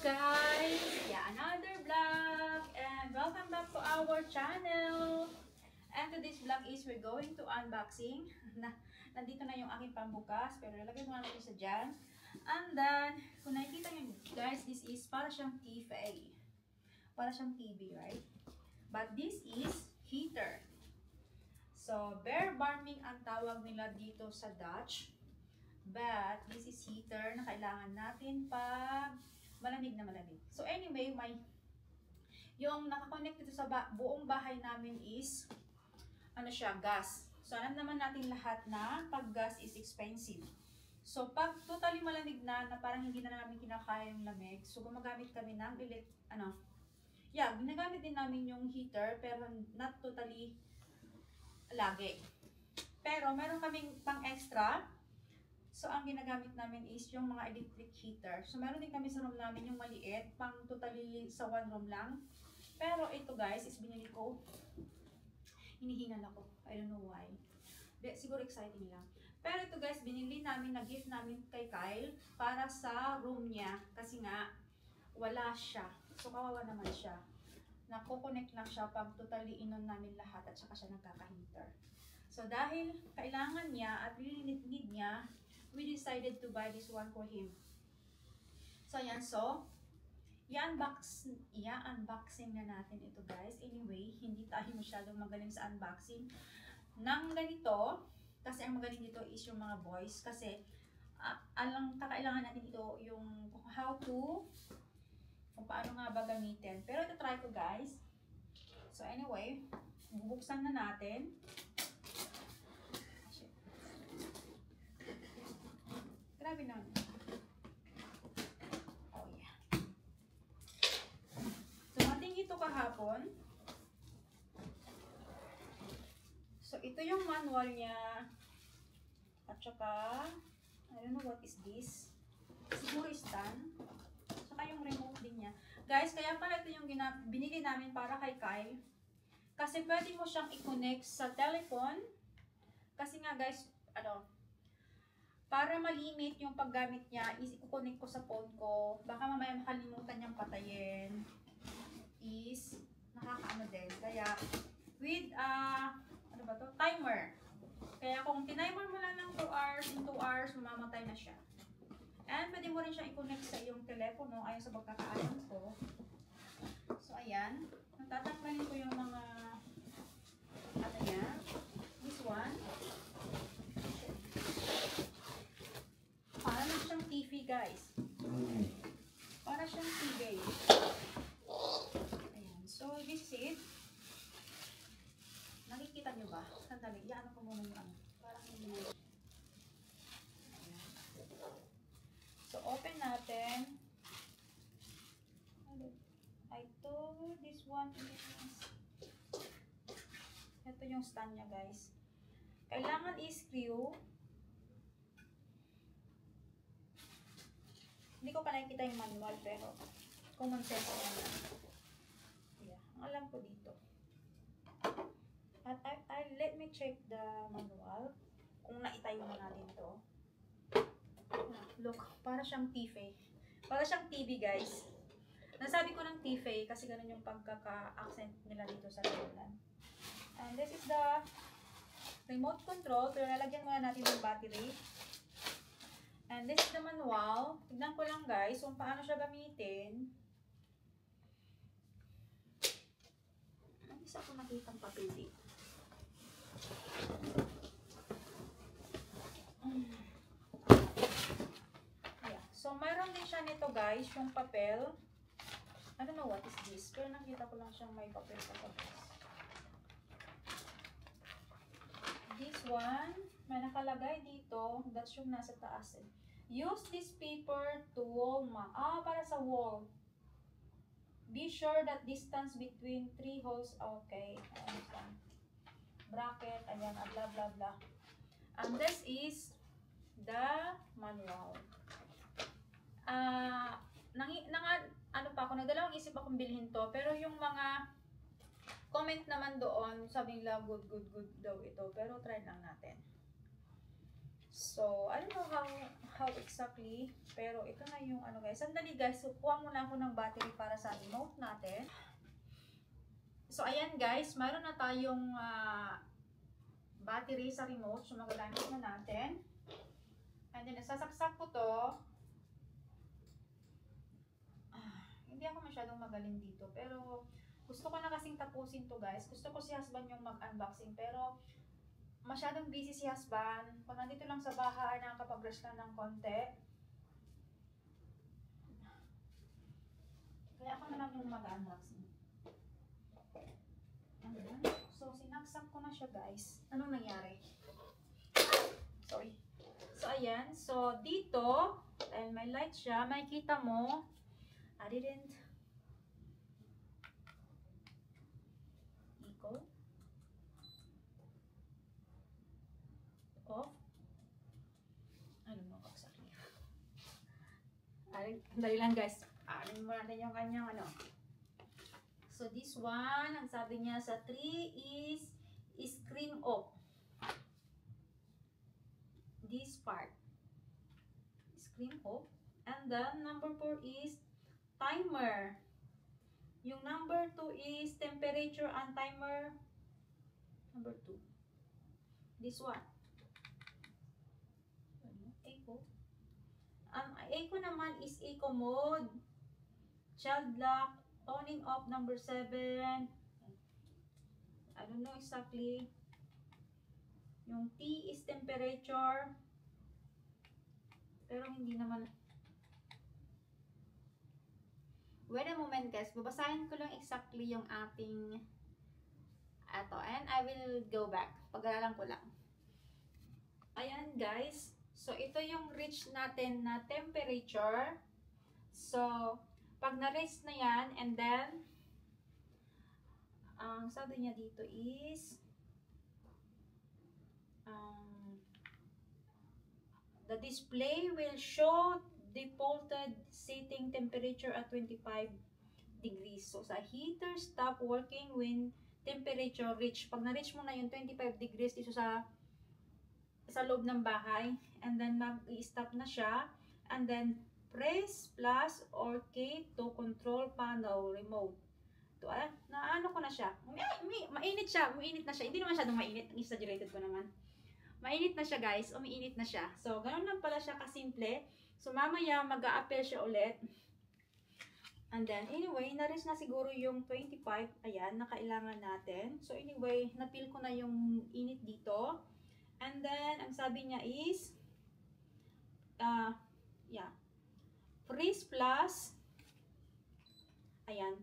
guys! Yeah, another vlog and welcome back to our channel. And today's vlog is we're going to unboxing. Nandito na yung aking pambukas pero lalagay mo natin sa dyan. And then, kung nakikita nyo guys, this is para siyang TV. Para siyang TV, right? But this is heater. So, bear warming ang tawag nila dito sa Dutch. But this is heater na kailangan natin pag malamig na malamig. So anyway, yung nakakonect dito sa buong bahay namin is ano siya, gas. So alam naman natin lahat na pag gas is expensive. So pag totally malamig na parang hindi na namin kinakaya yung lamig, so gumagamit kami ng ginagamit din namin yung heater pero not totally lagi. Pero meron kaming pang extra. So, ang ginagamit namin is yung mga electric heater. So, meron din kami sa room namin yung maliit, pang totally sa one room lang. Pero ito guys, is binili ko. Hinihingal ako. I don't know why. Siguro exciting lang. Pero ito guys, binili namin, na-gift namin kay Kyle para sa room niya. Kasi nga, wala siya. So, kawawa naman siya. Nako-connect lang siya pag totally inon namin lahat at saka siya nagkaka-heater. So, dahil kailangan niya at really need niya, we decided to buy this one for him. So, yan. So, i-unboxing na natin ito, guys. Anyway, hindi tayo masyadong magaling sa unboxing ng ganito. Kasi ang magaling dito is yung mga boys. Kasi, kakailangan natin ito yung kung paano nga ba gamitin. Pero ito try ko, guys. So, anyway, bubuksan na natin. Grabe naman. Oh yeah. Dumating ito kahapon. So ito yung manual niya. At saka, I don't know what is this. Siguro stand. Saka yung remote din niya. Guys, kaya pala ito yung binili namin para kay Kyle. Kasi pwede mo siyang i-connect sa telephone. Kasi nga guys, para malimit yung paggamit niya, is i-connect ko sa phone ko. Baka mamaya makalimutan niyang patayin. Is nakakaano din. Kaya, with, timer. Kaya kung tinimer mo lang ng 2 hours, in 2 hours, mamamatay na siya. And pwede mo rin siyang i-connect sa iyong telepono, ayon sa pagkakaalam ko. So, ayan. Natatanggalin ko yung mga, this one. Para lang siyang TV, guys. Para siyang TV. Ayan. So, this is it. Nakikita nyo ba? Sandali. Iyan ko muna yung parang hindi na. So, open natin. I told this one is ito yung stand niya, guys. Kailangan i-screw. Hindi ko pa nakikita yung manual, pero common sense naman. Yeah, ang alam ko dito. At let me check the manual. Kung naitayo na natin to. Look, para siyang TV. Para siyang TV, guys. Nasabi ko ng TV kasi ganun yung pagkaka-accent nila dito sa Thailand. And this is the remote control. Pero lalagyan muna natin ng battery. And this is the manual. Tignan ko lang guys kung paano siya gamitin. Ang isa ko nakitang papel dito. Yeah. So, mayroon din siya nito guys, yung papel. I don't know what is this. Pero nakita ko lang siyang may papel sa papel. This one, may nakalagay dito. That's yung nasa taas eh. Use this paper to wall mount. Para sa wall. Be sure that distance between 3 holes. Okay. Bracket. Ayan. Blah, blah, blah. And this is the manual. Nagdalawang isip akong bilhin to. Pero yung mga comment naman doon, sabi nila good daw ito. Pero try lang natin. So, I don't know how exactly, pero ito na yung ano guys. Sandali guys, so kuha muna ako ng battery para sa remote natin. So, ayan guys, mayroon na tayong battery sa remote. So, magagamit na natin. And then, sasaksak ko to. Hindi ako masyadong magaling dito, pero gusto ko na kasing tapusin to guys. Gusto ko si husband yung mag-unboxing, pero masyadong busy si husband. Kung nandito lang sa bahay, nakakapag-brush lang ng konti. Kaya ako na lang yung mag-unboxing. So, sinaksak ko na siya guys. Anong nangyari? Sorry. So, ayan. So, dito, dahil may light siya, makikita mo, I didn't equal off. I don't know exactly. Dali lang guys. Ano mo natin yung kanyang ano. So this one, ang sabi niya sa 3 is screen off. This part. Screen off. And then number 4 is timer. Yung number 2 is temperature and timer. Number 2. This one. Eco. Ang eco naman is eco mode. Child lock. Toning off number 7. I don't know exactly. Yung T is temperature. Pero hindi naman. Wait a moment guys. Babasahin ko lang exactly yung ating ato. And I will go back. Pag-aralan ko lang. Ayan guys. So ito yung reach natin na temperature. So pag na-reach na yan, and then, ang sabi niya dito is, the display will show defaulted setting temperature at 25 degrees. So, sa heater, stop working when temperature reach. Pag na-reach mo na yung 25 degrees dito sa loob ng bahay, and then mag-i-stop na siya, and then, press plus or K to control panel remote. To, naano ko na siya. Mainit siya. Umiinit na siya. Hindi naman masyadong mainit. Exaggerated ko naman. Mainit na siya guys. Umiinit na siya. So, ganun lang pala siya kasimple. So, mamaya mag-a-appel siya ulit. And then, anyway, na-reach na siguro yung 25. Ayan, nakailangan natin. So, anyway, na-feel ko na yung init dito. And then, ang sabi niya is, yeah. Freeze plus, ayan,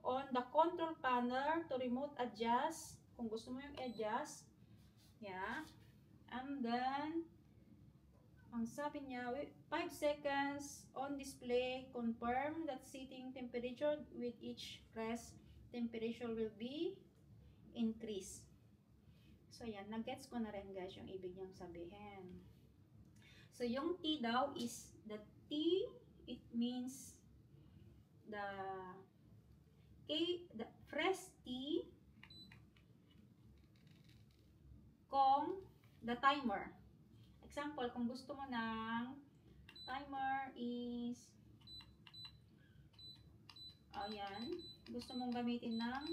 on the control panel to remote adjust, kung gusto mo yung adjust, yeah, and then, ang sabi niya, 5 seconds on display, confirm that setting temperature with each press, temperature will be increased. So, yan, nag-gets ko na rin guys yung ibig niyang sabihin. So, yung T daw is the T, it means the press T, the timer. Example, kung gusto mo ng timer is, ayan, gusto mong gamitin ng,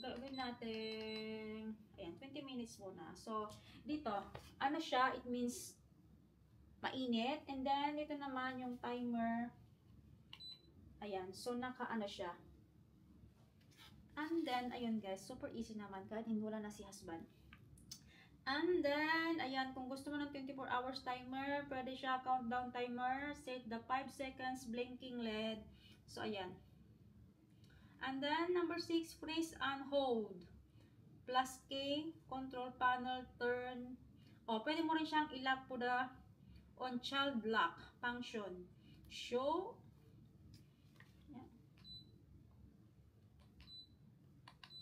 gawin natin, ayan, 20 minutes muna. So, dito, ano siya, it means mainit. And then, ito naman yung timer. Ayan. So, naka-ano siya. And then, ayun guys. Super easy naman. Kahit hindi wala na si husband. And then, ayan. Kung gusto mo ng 24 hours timer, pwede siya countdown timer. Set the 5 seconds blinking LED. So, ayan. And then, number 6, freeze and hold. Plus K, control panel, turn. O, pwede mo rin siyang i-lock po the on child lock function. Show. Yan.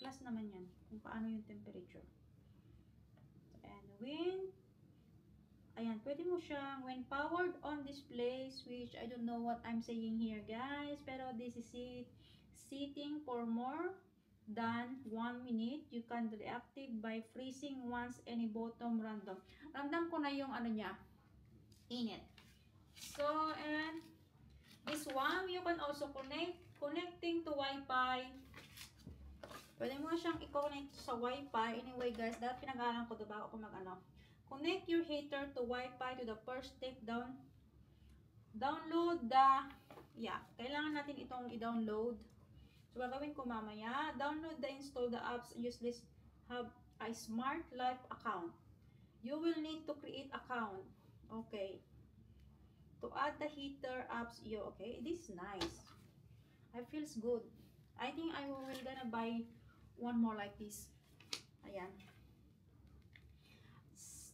Plus naman yan. Kung paano yung temperature. And when, ayan, pwede mo siyang, when powered on display switch, I don't know what I'm saying here guys, pero this is it. Setting for more than 1 minute. You can reactive by freezing once any bottom random. Random ko na yung ano niya, init. So, and this one, you can also connecting to Wi-Fi. Pwede mo siyang i-connect sa Wi-Fi. Anyway guys, dahil pinag-aaral ko diba ako mag-ano. Connect your heater to Wi-Fi to the first step down. Download the, kailangan natin itong i-download. So, gagawin ko mamaya. Download the install the apps. Useless have a Smart Life account. You will need to create account. Okay. To add the heater apps, okay. This is nice. I feels good. I think I will gonna buy one more like this. Ayan.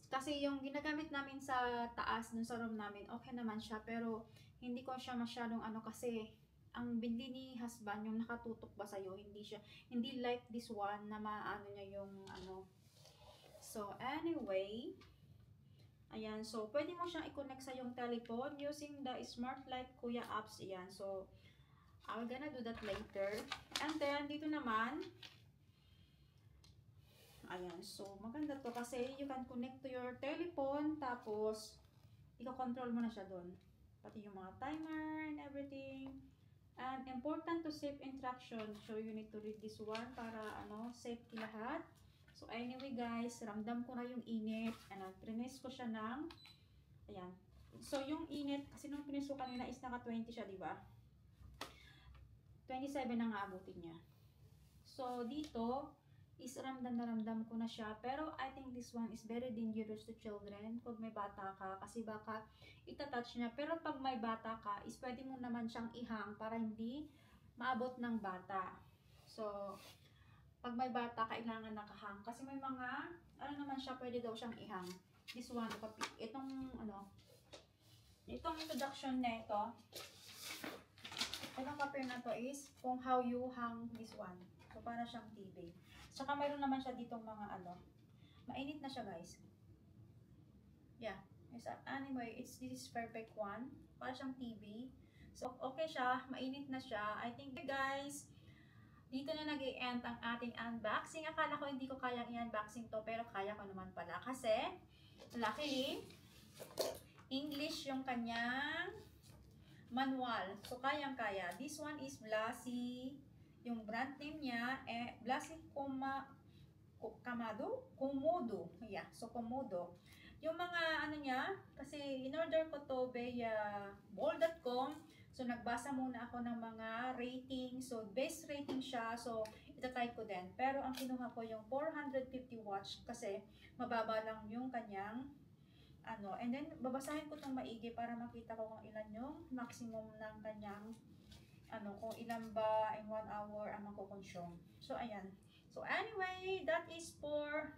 Kasi yung ginagamit namin sa taas, dun sa room namin, okay naman siya. Pero, hindi ko siya masyadong ano kasi, ang bindi ni husband, yung nakatutok ba sa'yo, hindi like this one na maano niya yung ano. So, anyway, ayan. So, pwede mo siyang i-connect sa yung telephone using the Smart Life Kuya apps. Ayan. So, I'm gonna do that later. And then, dito naman, ayan. So, maganda to kasi you can connect to your telephone. Tapos, i-control mo na siya doon. Pati yung mga timer and everything. And important to save instruction. So, you need to read this one para safety lahat. So, anyway guys, ramdam ko na yung init. And prines ko siya ng, ayan. So, yung init, kasi nung prines ko kanina is naka 20 siya, diba? 27 na nga abutin niya. So, dito, is ramdam na ramdam ko na siya. Pero, I think this one is very dangerous to children. Pag may bata ka, kasi baka itatouch niya. Pero, pag may bata ka, is pwede mo naman siyang ihang para hindi maabot ng bata. So, pag may bata, kailangan nakahang. Kasi may mga, naman siya, pwede daw siyang ihang. This one, itong introduction na ito, itong papel na to is kung how you hang this one. So, para siyang TV. Saka mayroon naman siya ditong mga mainit na siya guys. Yeah. Anyway, this is perfect one. Para siyang TV. So, okay siya. Mainit na siya. I think guys, dito na nag-i-end ang ating unboxing. Akala ko hindi ko kayang i-unboxing to, pero kaya ko naman pala. Kasi, luckily, English yung kanyang manual. So, kayang-kaya. This one is Blasi. Yung brand name niya, Blasi Komodo. Yeah, so Komodo. Yung mga niya, kasi in-order ko to via bol.com. So, nagbasa muna ako ng mga rating. So, best rating siya. So, itatry ko din. Pero, ang kinuha ko yung 450 watts kasi mababa lang yung kanyang and then, babasahin ko itong maigi para makita ko kung ilan yung maximum ng kanyang, kung ilan ba in 1 hour ang makukonsume. So, ayan. So, anyway, that is for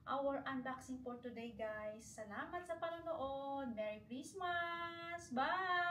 our unboxing for today, guys. Salamat sa panonood. Merry Christmas! Bye!